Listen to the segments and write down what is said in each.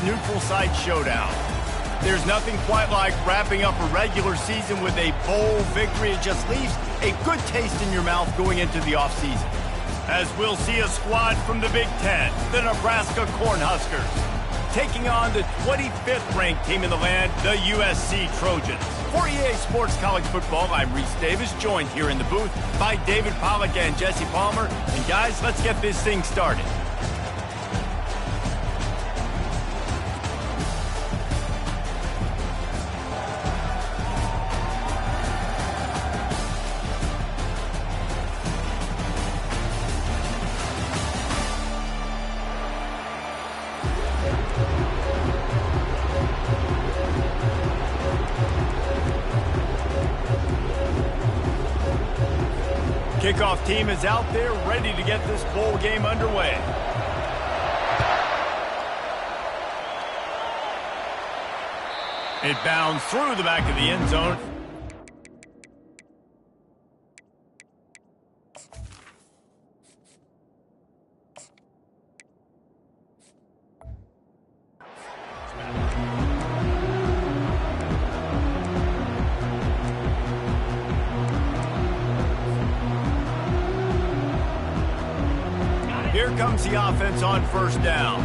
neutral site showdown. There's nothing quite like wrapping up a regular season with a bowl victory. It just leaves a good taste in your mouth going into the offseason. As we'll see a squad from the Big Ten, the Nebraska Cornhuskers, taking on the 25th ranked team in the land, the USC Trojans. For EA Sports College Football, I'm Reese Davis, joined here in the booth by David Pollack and Jesse Palmer. And guys, let's get this thing started. Kickoff team is out there ready to get this bowl game underway. It bounds through the back of the end zone. Here comes the offense on first down.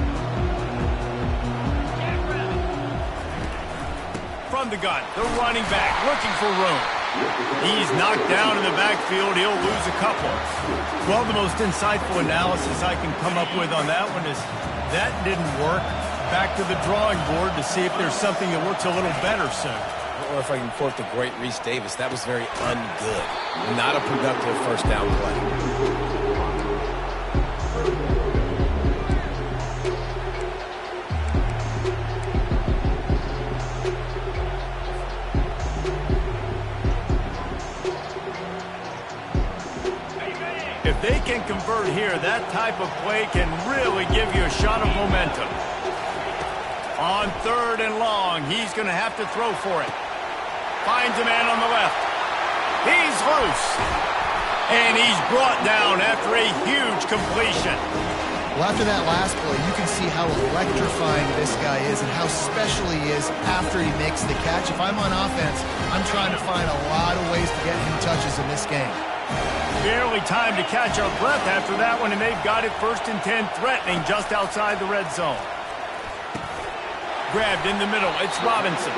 From the gun, the running back looking for room. He's knocked down in the backfield. He'll lose a couple. Well, the most insightful analysis I can come up with on that one is that didn't work. Back to the drawing board to see if there's something that works a little better soon. Or if I can quote the great Reese Davis, that was very ungood. Not a productive first down play. If they can convert here, that type of play can really give you a shot of momentum. On third and long, he's going to have to throw for it. Finds a man on the left. He's loose. And he's brought down after a huge completion. Well, after that last play, you can see how electrifying this guy is and how special he is after he makes the catch. If I'm on offense, I'm trying to find a lot of ways to get him touches in this game. Barely time to catch our breath after that one, and they've got it 1st and 10, threatening just outside the red zone. Grabbed in the middle, it's Robinson.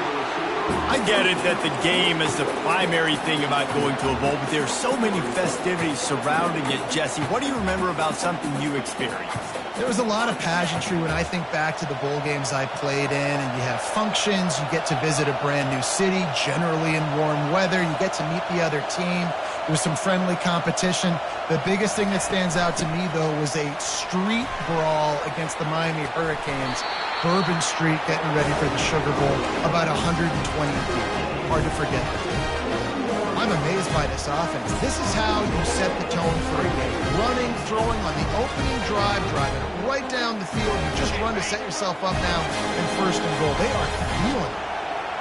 I get it that the game is the primary thing about going to a bowl, but there's so many festivities surrounding it. Jesse, what do you remember about something you experienced? There was a lot of pageantry when I think back to the bowl games I played in, and you have functions, you get to visit a brand new city, generally in warm weather, you get to meet the other team. There's some friendly competition. The biggest thing that stands out to me, though, was a street brawl against the Miami Hurricanes. Bourbon Street getting ready for the Sugar Bowl. About 120 people. Hard to forget that. I'm amazed by this offense. This is how you set the tone for a game. Running, throwing on the opening drive, driving it right down the field. You just run to set yourself up now in 1st and goal. They are feeling it.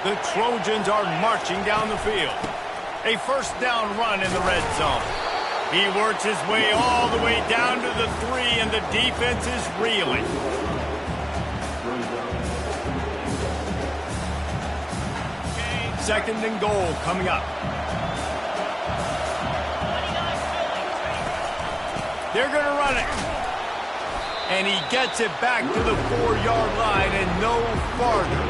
The Trojans are marching down the field. A first down run in the red zone. He works his way all the way down to the 3, and the defense is reeling. Second and goal coming up. They're going to run it. And he gets it back to the 4-yard line and no farther.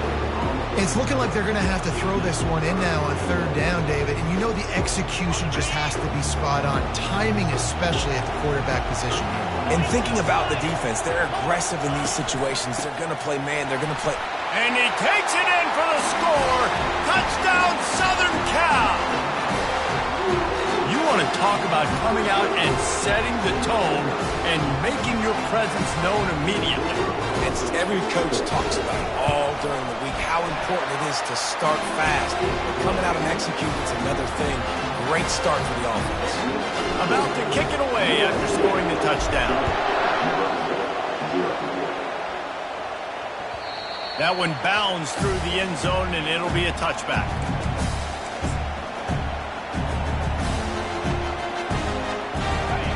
It's looking like they're going to have to throw this one in now on 3rd down, David. And you know the execution just has to be spot on. Timing especially at the quarterback position here. And thinking about the defense, they're aggressive in these situations. They're going to play man. They're going to play. And he takes it in for the score. Touchdown, Southern Cal. You want to talk about coming out and setting the tone and making your presence known immediately. It's every coach talks about it all during the week, how important it is to start fast. But coming out and executing is another thing. Great start for the offense. About to kick it away after scoring the touchdown. That one bounds through the end zone, and it'll be a touchback.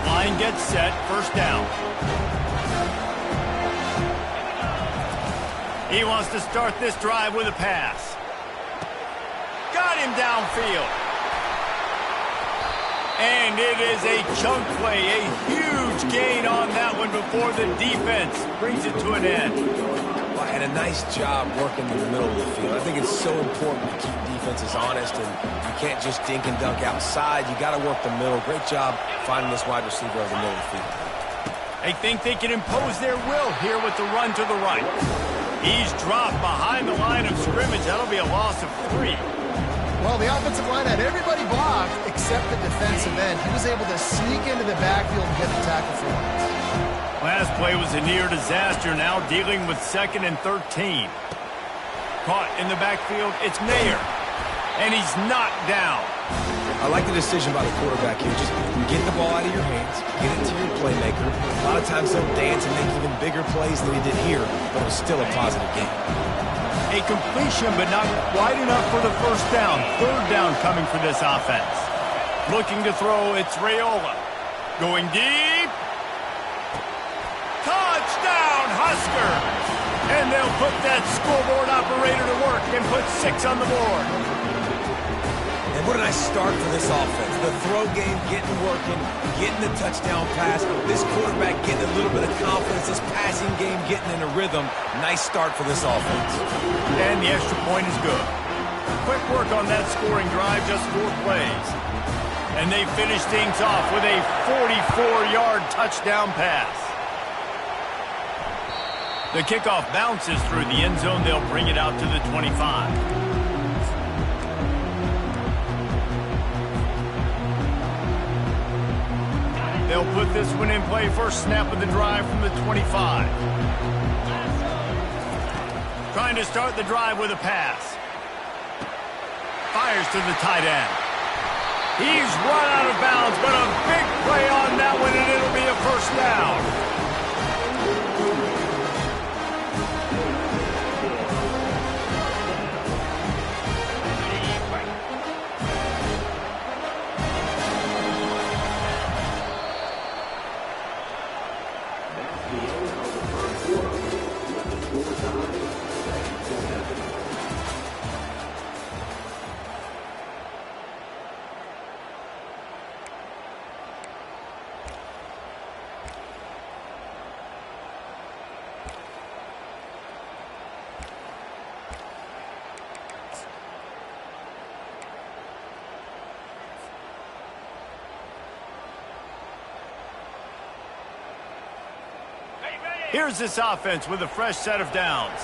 Line gets set, first down. He wants to start this drive with a pass. Got him downfield. And it is a chunk play, a huge gain on that one before the defense brings it to an end. And a nice job working in the middle of the field. I think it's so important to keep defenses honest, and you can't just dink and dunk outside. You got to work the middle. Great job finding this wide receiver over the middle of the field. They think they can impose their will here with the run to the right. He's dropped behind the line of scrimmage. That'll be a loss of 3. Well, the offensive line had everybody blocked except the defensive end. He was able to sneak into the backfield and get the tackle for him. Last play was a near disaster, now dealing with 2nd and 13. Caught in the backfield, it's Mayer. And he's knocked down. I like the decision by the quarterback here. Just get the ball out of your hands, get it to your playmaker. A lot of times they'll dance and make even bigger plays than he did here, but it was still a positive game. A completion, but not quite enough for the first down. 3rd down coming for this offense. Looking to throw, it's Raiola. Going deep. Touchdown, Huskers! And they'll put that scoreboard operator to work and put 6 on the board. And what a nice start for this offense. The throw game getting working, getting the touchdown pass. This quarterback getting a little bit of confidence. This passing game getting in a rhythm. Nice start for this offense. And the extra point is good. Quick work on that scoring drive, just 4 plays. And they finish things off with a 44-yard touchdown pass. The kickoff bounces through the end zone. They'll bring it out to the 25. They'll put this one in play. First snap of the drive from the 25. Trying to start the drive with a pass. Fires to the tight end. He's run out of bounds, but a big play on that one, and it'll be a first down. Here's this offense with a fresh set of downs.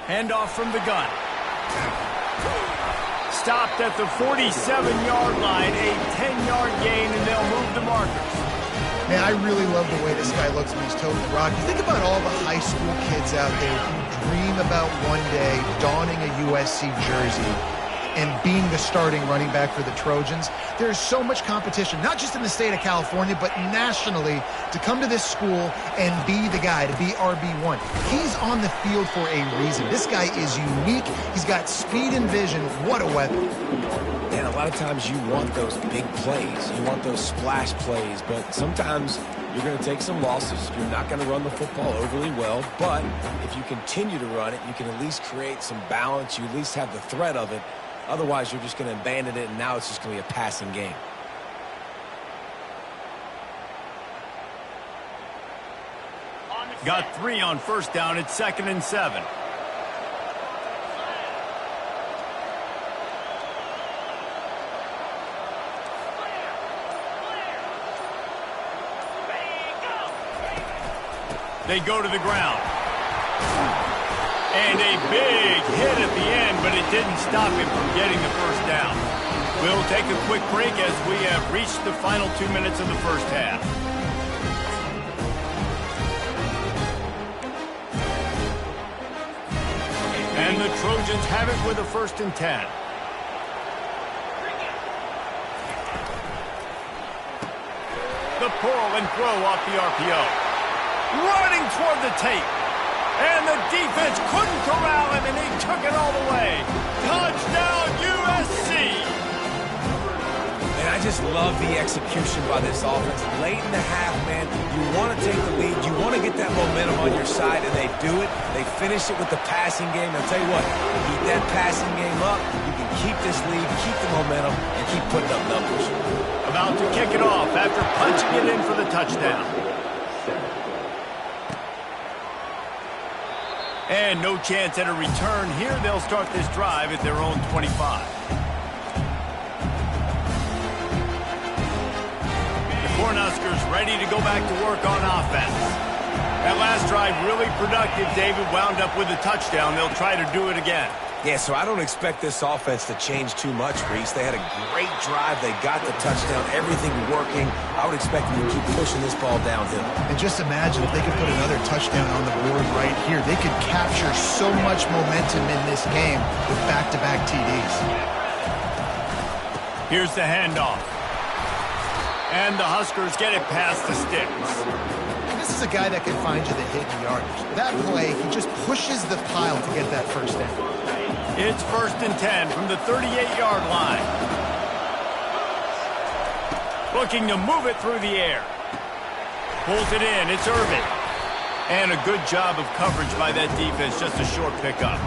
Handoff from the gun. Stopped at the 47-yard line, a 10-yard gain, and they'll move the markers. Man, I really love the way this guy looks when he's toting the rock. You think about all the high school kids out there who dream about one day donning a USC jersey and being the starting running back for the Trojans. There's so much competition, not just in the state of California, but nationally, to come to this school and be the guy, to be RB1. He's on the field for a reason. This guy is unique. He's got speed and vision. What a weapon. And a lot of times you want those big plays. You want those splash plays, but sometimes you're going to take some losses. You're not going to run the football overly well, but if you continue to run it, you can at least create some balance. You at least have the threat of it. Otherwise, you're just going to abandon it, and now it's just going to be a passing game. Got 3 on first down. It's 2nd and 7. They go to the ground. And a big hit at the end, but it didn't stop him from getting the first down. We'll take a quick break as we have reached the final 2 minutes of the first half. And the Trojans have it with a 1st and 10. The pull and throw off the RPO. Running toward the tape. And the defense couldn't corral him, and he took it all the way. Touchdown, USC! And I I just love the execution by this offense. Late in the half, man, you want to take the lead. You want to get that momentum on your side, and they do it. They finish it with the passing game. I'll tell you what, keep that passing game up. You can keep this lead, keep the momentum, and keep putting up numbers. About to kick it off after punching it in for the touchdown. And no chance at a return here. They'll start this drive at their own 25. The Cornhuskers ready to go back to work on offense. That last drive really productive. David wound up with a touchdown. They'll try to do it again. Yeah, so I don't expect this offense to change too much, Reese. They had a great drive. They got the touchdown. Everything working. I would expect them to keep pushing this ball downhill. And just imagine if they could put another touchdown on the board right here. They could capture so much momentum in this game with back-to-back TDs. Here's the handoff. And the Huskers get it past the sticks. This is a guy that can find you the hidden yardage. That play, he just pushes the pile to get that first down. It's 1st and 10 from the 38-yard line. Looking to move it through the air. Pulls it in. It's Irvin. And a good job of coverage by that defense. Just a short pickup.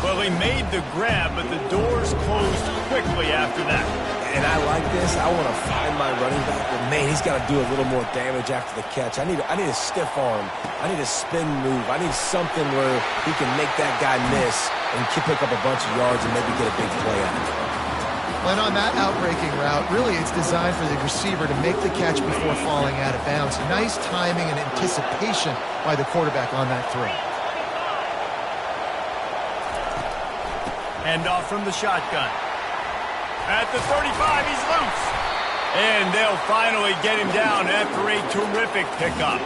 Well, he made the grab, but the doors closed quickly after that. And I like this. I want to find my running back. But, man, he's got to do a little more damage after the catch. I need a stiff arm. I need a spin move. I need something where he can make that guy miss and pick up a bunch of yards and maybe get a big play out of it. And on that outbreaking route, really it's designed for the receiver to make the catch before falling out of bounds. Nice timing and anticipation by the quarterback on that throw. Handoff from the shotgun. At the 35, he's loose. And they'll finally get him down after a terrific pickup.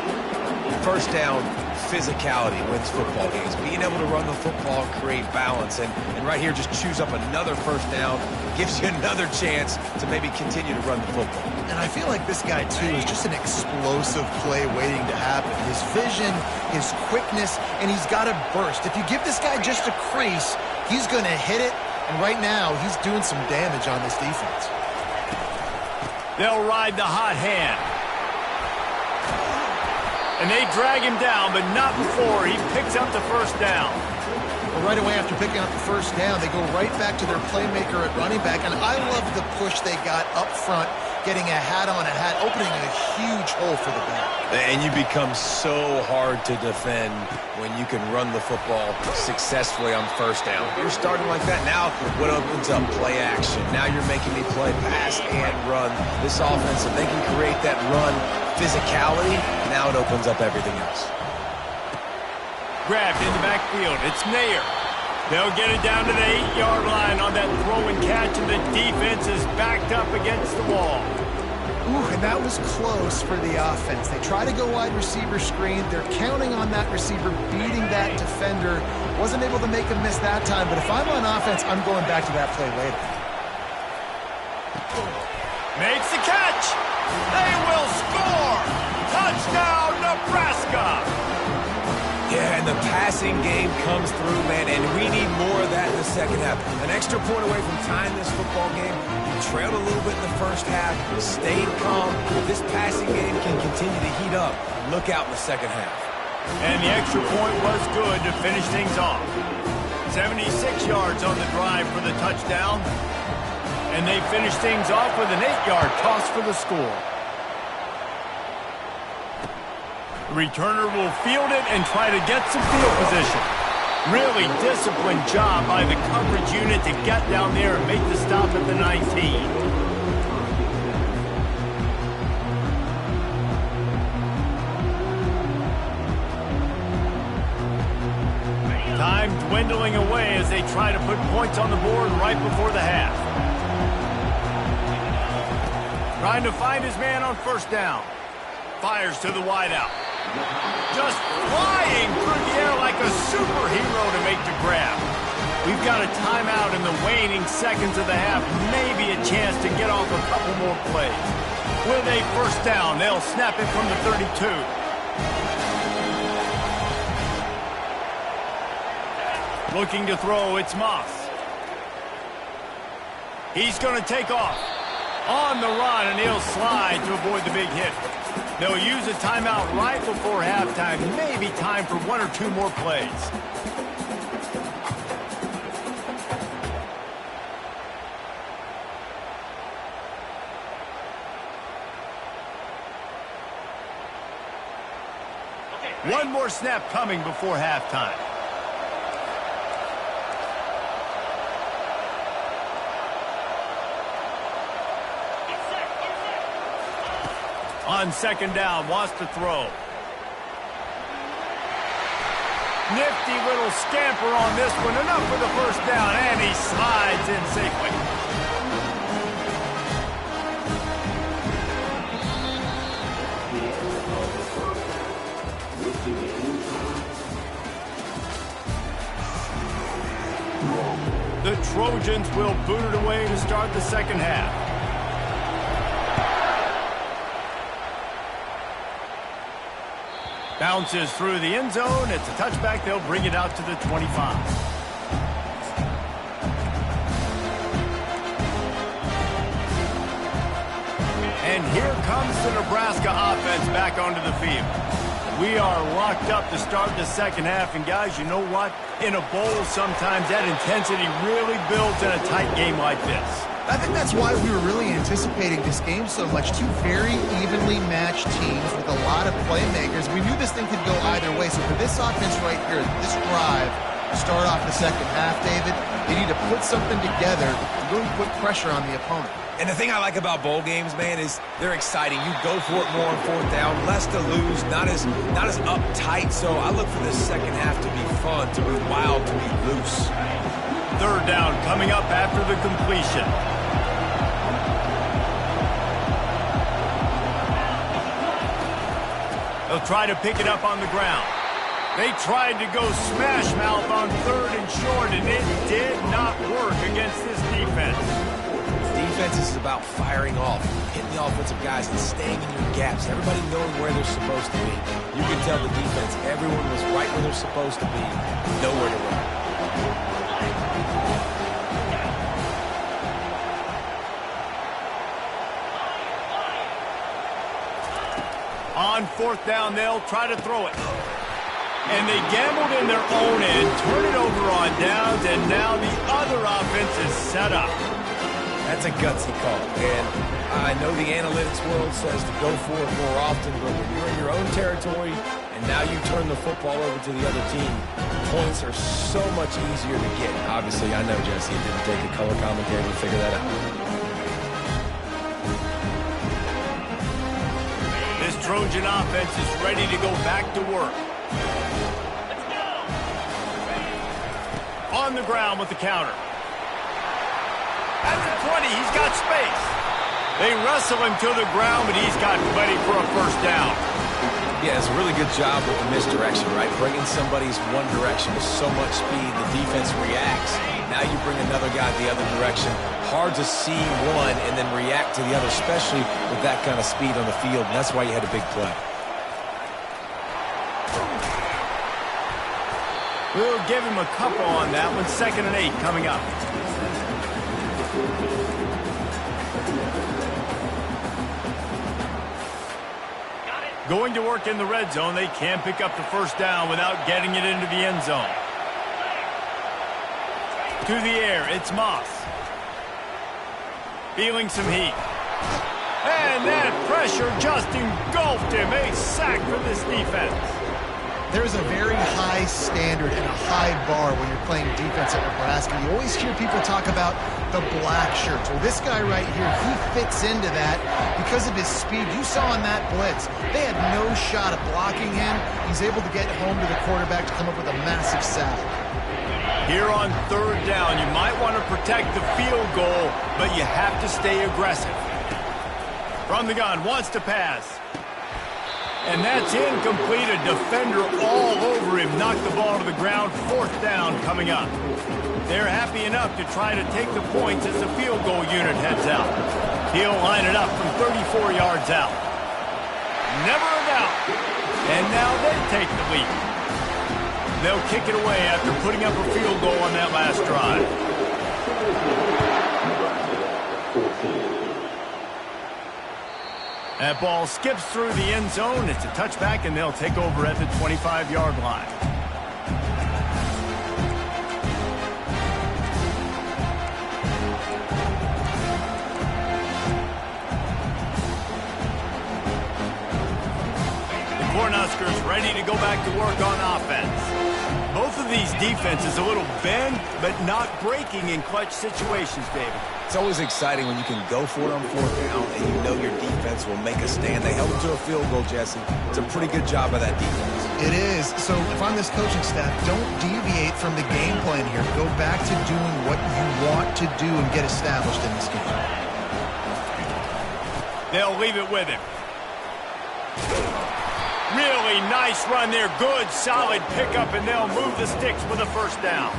First down, physicality wins football games. Being able to run the football, create balance. And right here, just choose up another first down. Gives you another chance to maybe continue to run the football. And I feel like this guy, too, is just an explosive play waiting to happen. His vision, his quickness, and he's got a burst. If you give this guy just a crease, he's going to hit it. And right now, he's doing some damage on this defense. They'll ride the hot hand. And they drag him down, but not before he picks up the first down. Well, right away after picking up the first down, they go right back to their playmaker at running back. And I love the push they got up front, getting a hat on a hat, opening a huge hole for the back. And you become so hard to defend when you can run the football successfully on first down. You're starting like that. Now what opens up? Play action. Now you're making me play pass and run. This offense, if they can create that run physicality, now it opens up everything else. Grabbed in the backfield. It's Nair. They'll get it down to the 8-yard line on that throw and catch, and the defense is backed up against the wall. Ooh, and that was close for the offense. They try to go wide receiver screen. They're counting on that receiver beating that defender. Wasn't able to make him miss that time, but if I'm on offense, I'm going back to that play later. Makes the catch. They will score. Touchdown, Nebraska. Yeah, and the passing game comes through, man, and we need more of that in the second half. An extra point away from tying this football game. You trailed a little bit in the first half, stayed calm. If this passing game can continue to heat up, look out in the second half. And the extra point was good to finish things off. 76 yards on the drive for the touchdown. And they finish things off with an 8-yard toss for the score. The returner will field it and try to get some field position. Really disciplined job by the coverage unit to get down there and make the stop at the 19. Time dwindling away as they try to put points on the board right before the half. Trying to find his man on first down. Fires to the wideout. Just flying through the air like a superhero to make the grab. We've got a timeout in the waning seconds of the half. Maybe a chance to get off a couple more plays. With a first down, they'll snap it from the 32. Looking to throw, it's Moss. He's going to take off. On the run, and he'll slide to avoid the big hit. They'll use a timeout right before halftime. Maybe time for one or two more plays. One more snap coming before halftime. On second down, wants to throw. Nifty little scamper on this one. Enough for the first down, and he slides in safely. The Trojans will boot it away to start the second half. Bounces through the end zone. It's a touchback. They'll bring it out to the 25. And here comes the Nebraska offense back onto the field. We are locked up to start the second half. And, guys, you know what? In a bowl, sometimes that intensity really builds in a tight game like this. I think that's why we were really anticipating this game so much. Two very evenly matched teams with a lot of playmakers. We knew this thing could go either way. So for this offense right here, this drive, to start off the second half, David, they need to put something together to really put pressure on the opponent. And the thing I like about bowl games, man, is they're exciting. You go for it more on fourth down, less to lose, not as uptight. So I look for this second half to be fun, to be wild, to be loose. Third down coming up after the completion. They'll try to pick it up on the ground. They tried to go smash mouth on third and short, and it did not work against this defense. Defense is about firing off, hitting the offensive guys and staying in your gaps. Everybody knowing where they're supposed to be. You can tell the defense, everyone was right where they're supposed to be, nowhere to run. On fourth down, they'll try to throw it. And they gambled in their own end, turn it over on downs, and now the other offense is set up. That's a gutsy call. And I know the analytics world says to go for it more often, but when you're in your own territory and now you turn the football over to the other team, points are so much easier to get. Obviously, I know, Jesse, it didn't take a color commentator to figure that out. This Trojan offense is ready to go back to work. Let's go. On the ground with the counter. At the 20, he's got space. They wrestle him to the ground, but he's got plenty for a first down. Yeah, it's a really good job with the misdirection, right? Bringing somebody's one direction with so much speed, the defense reacts. Now you bring another guy the other direction. Hard to see one and then react to the other, especially with that kind of speed on the field, and that's why you had a big play. We'll give him a couple on that one. 2nd and 8 coming up. Going to work in the red zone. They can't pick up the first down without getting it into the end zone. To the air, it's Moss. Feeling some heat. And that pressure just engulfed him. A sack for this defense. There's a very high standard and a high bar when you're playing defense at Nebraska. You always hear people talk about the black shirts. Well, this guy right here, he fits into that because of his speed. You saw in that blitz, they had no shot of blocking him. He's able to get home to the quarterback to come up with a massive sack. Here on third down, you might want to protect the field goal, but you have to stay aggressive. From the gun, wants to pass. And that's incomplete. A defender all over him. Knocked the ball to the ground. 4th down coming up. They're happy enough to try to take the points as the field goal unit heads out. He'll line it up from 34 yards out. Never a doubt. And now they take the lead. They'll kick it away after putting up a field goal on that last drive. That ball skips through the end zone. It's a touchback, and they'll take over at the 25-yard line. The Cornhuskers ready to go back to work on offense. Both of these defenses a little bend, but not breaking in clutch situations, David. It's always exciting when you can go for it on fourth down and you know your defense will make a stand. They held them to a field goal, Jesse. It's a pretty good job by that defense. It is. So if I'm this coaching staff, don't deviate from the game plan here. Go back to doing what you want to do and get established in this game. They'll leave it with him. Really nice run there. Good, solid pickup, and they'll move the sticks with a first down.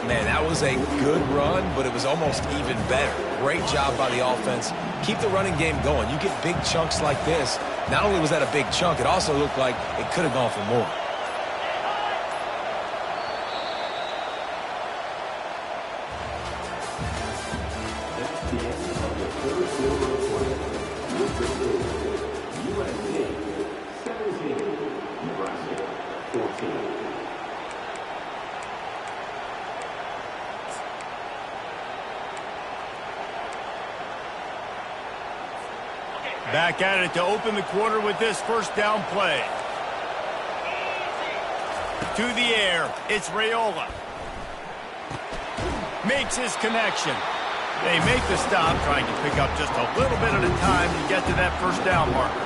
Man, that was a good run, but it was almost even better. Great job by the offense. Keep the running game going. You get big chunks like this. Not only was that a big chunk, it also looked like it could have gone for more. Back at it to open the quarter with this first down play. To the air, it's Raiola. Makes his connection. They make the stop, trying to pick up just a little bit at a time to get to that first down marker.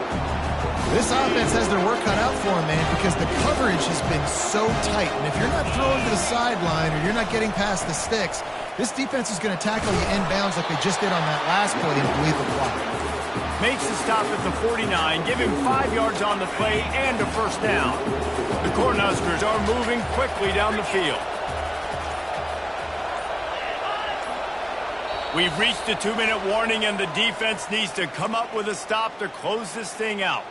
This offense has their work cut out for them, man, because the coverage has been so tight. And if you're not throwing to the sideline or you're not getting past the sticks, this defense is going to tackle you inbounds like they just did on that last play and bleed the clock. Makes the stop at the 49, give him 5 yards on the play and a first down. The Cornhuskers are moving quickly down the field. We've reached a 2-minute warning, and the defense needs to come up with a stop to close this thing out.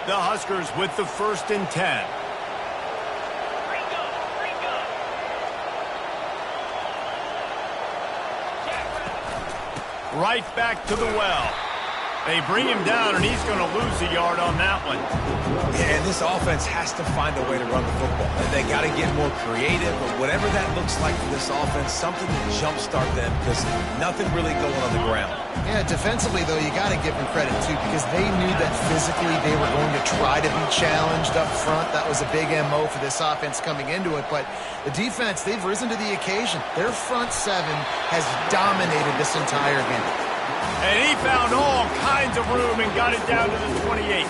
The Huskers with the 1st and 10. Right back to the well. They bring him down, and he's going to lose a yard on that one. Yeah, and this offense has to find a way to run the football. They got to get more creative, but whatever that looks like for this offense, something to jumpstart them because nothing really going on the ground. Yeah, defensively, though, you got to give them credit, too, because they knew that physically they were going to try to be challenged up front. That was a big MO for this offense coming into it, but the defense, they've risen to the occasion. Their front seven has dominated this entire game. And he found all kinds of room and got it down to the 28.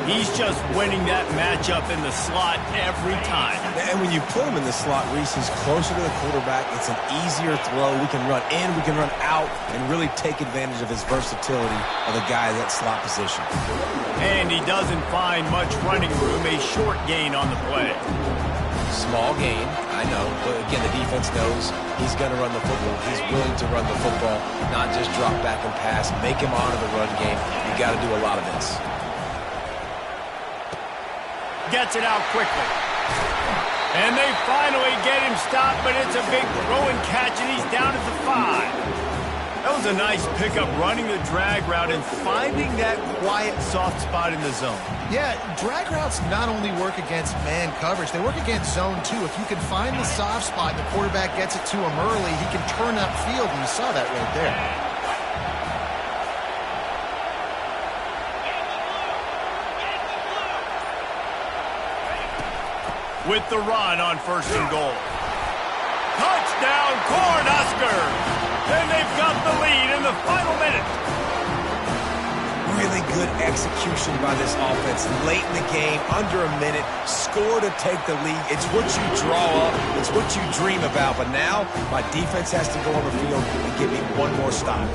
He's just winning that matchup in the slot every time. And when you put him in the slot, Reese, he's closer to the quarterback. It's an easier throw. We can run in, we can run out, and really take advantage of his versatility of the guy in that slot position. And he doesn't find much running room, a short gain on the play. Small gain, I know, but again, the defense knows he's going to run the football. He's willing to run the football, not just drop back and pass, make him honor the run game. You got to do a lot of this. Gets it out quickly. And they finally get him stopped, but it's a big throw and catch, and he's down at the 5. That was a nice pickup, running the drag route and finding that quiet, soft spot in the zone. Yeah, drag routes not only work against man coverage, they work against zone too. If you can find the soft spot and the quarterback gets it to him early, he can turn upfield, and you saw that right there. With the run on 1st and goal. Touchdown, Cornhuskers! And they've got the lead in the final minute. Really good execution by this offense. Late in the game, under a minute, score to take the lead. It's what you draw up. It's what you dream about. But now, my defense has to go on the field and give me one more stop.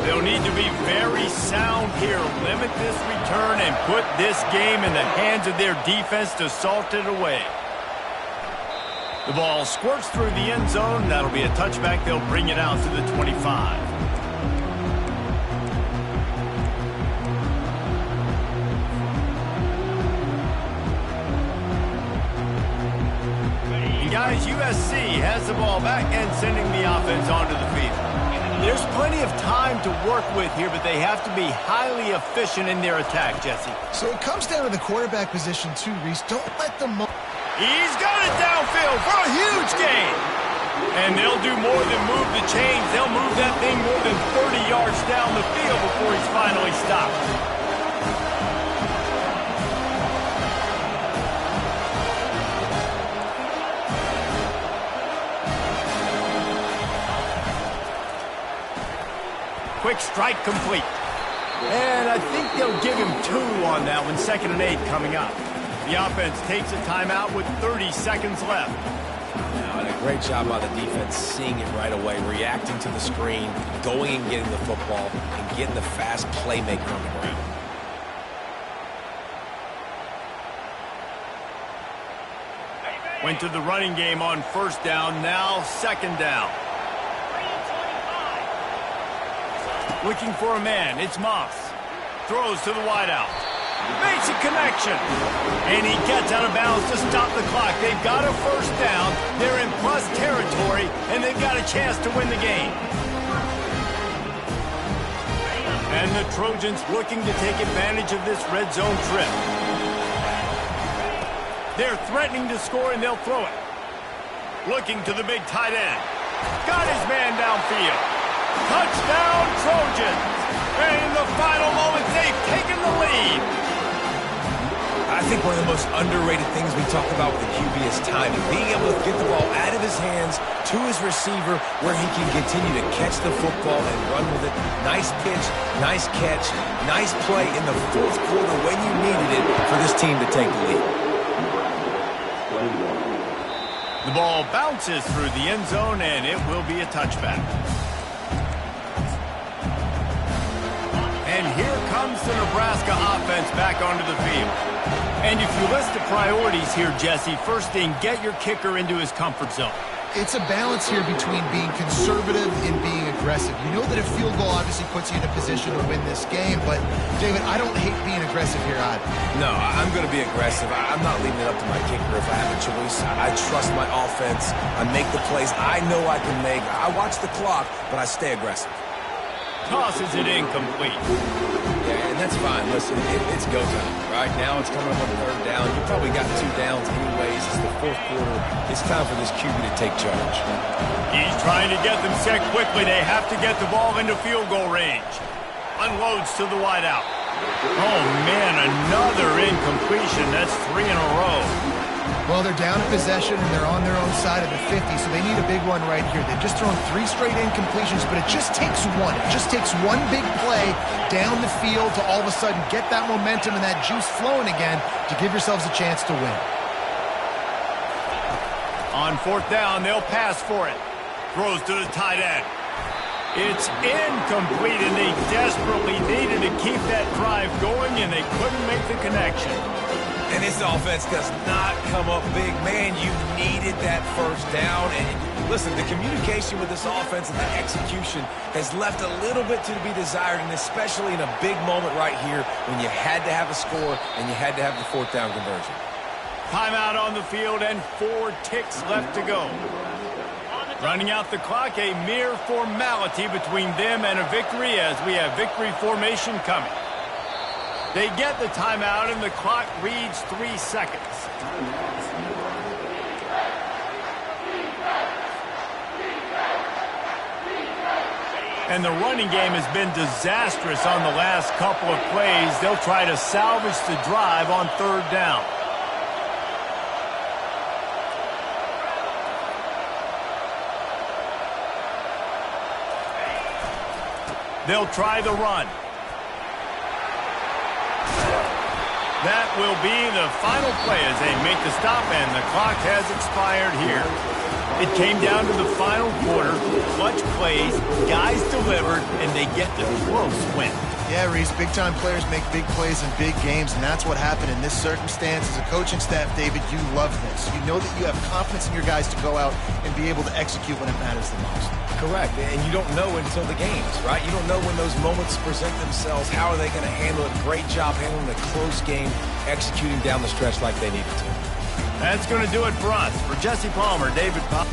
They'll need to be very sound here. Limit this return and put this game in the hands of their defense to salt it away. The ball squirts through the end zone. That'll be a touchback. They'll bring it out to the 25. And guys, USC has the ball back and sending the offense onto the field. There's plenty of time to work with here, but they have to be highly efficient in their attack, Jesse. So it comes down to the quarterback position too, Reese. Don't let them... He's got it downfield for a huge gain. And they'll do more than move the chains. They'll move that thing more than 30 yards down the field before he's finally stopped. Quick strike complete. And I think they'll give him 2 on that one. 2nd and 8 coming up. The offense takes a timeout with 30 seconds left. Now, and a great job by the defense seeing it right away, reacting to the screen, going and getting the football, and getting the fast playmaker on the ground. Went to the running game on 1st down, now 2nd down. Looking for a man, it's Moss. Throws to the wideout. Makes a connection. And he gets out of bounds to stop the clock. They've got a 1st down. They're in plus territory, and they've got a chance to win the game. And the Trojans looking to take advantage of this red zone trip. They're threatening to score, and they'll throw it. Looking to the big tight end. Got his man downfield. Touchdown, Trojans! And in the final moments, they've taken the lead. I think one of the most underrated things we talk about with the QB is timing. Being able to get the ball out of his hands to his receiver where he can continue to catch the football and run with it. Nice pitch, nice catch, nice play in the 4th quarter when you needed it for this team to take the lead. The ball bounces through the end zone, and it will be a touchback. And here comes the Nebraska offense back onto the field. And if you list the priorities here, Jesse, first thing, get your kicker into his comfort zone. It's a balance here between being conservative and being aggressive. You know that a field goal obviously puts you in a position to win this game, but, David, I don't hate being aggressive here either. No, I'm going to be aggressive. I'm not leaving it up to my kicker if I have a choice. I trust my offense. I make the plays I know I can make. I watch the clock, but I stay aggressive. Tosses it incomplete. Yeah, and that's fine. Listen, it's go time. Right now it's coming up on 3rd down. You probably got 2 downs anyways. It's the 4th quarter. It's time for this QB to take charge. He's trying to get them set quickly. They have to get the ball into field goal range. Unloads to the wideout. Oh, man, another incompletion. That's 3 in a row. Well, they're down in possession, and they're on their own side of the 50, so they need a big one right here. They've just thrown 3 straight incompletions, but it just takes one. It just takes one big play down the field to all of a sudden get that momentum and that juice flowing again to give yourselves a chance to win. On 4th down, they'll pass for it. Throws to the tight end. It's incomplete, and they desperately needed to keep that drive going, and they couldn't make the connection. And this offense does not come up big. Man, you needed that 1st down. And listen, the communication with this offense and the execution has left a little bit to be desired, and especially in a big moment right here when you had to have a score and you had to have the 4th down conversion. Timeout on the field and 4 ticks left to go. Running out the clock, a mere formality between them and a victory as we have victory formation coming. They get the timeout, and the clock reads 3 seconds. And the running game has been disastrous on the last couple of plays. They'll try to salvage the drive on 3rd down. They'll try the run. That will be the final play as they make the stop, and the clock has expired here. It came down to the final quarter. Clutch plays, guys delivered, and they get the close win. Yeah, Reese, big-time players make big plays in big games, and that's what happened in this circumstance. As a coaching staff, David, you love this. You know that you have confidence in your guys to go out and be able to execute when it matters the most. Correct, and you don't know until the games, right? You don't know when those moments present themselves. How are they going to handle it? Great job handling a close game, executing down the stretch like they needed to. That's going to do it for us. For Jesse Palmer, David Pop.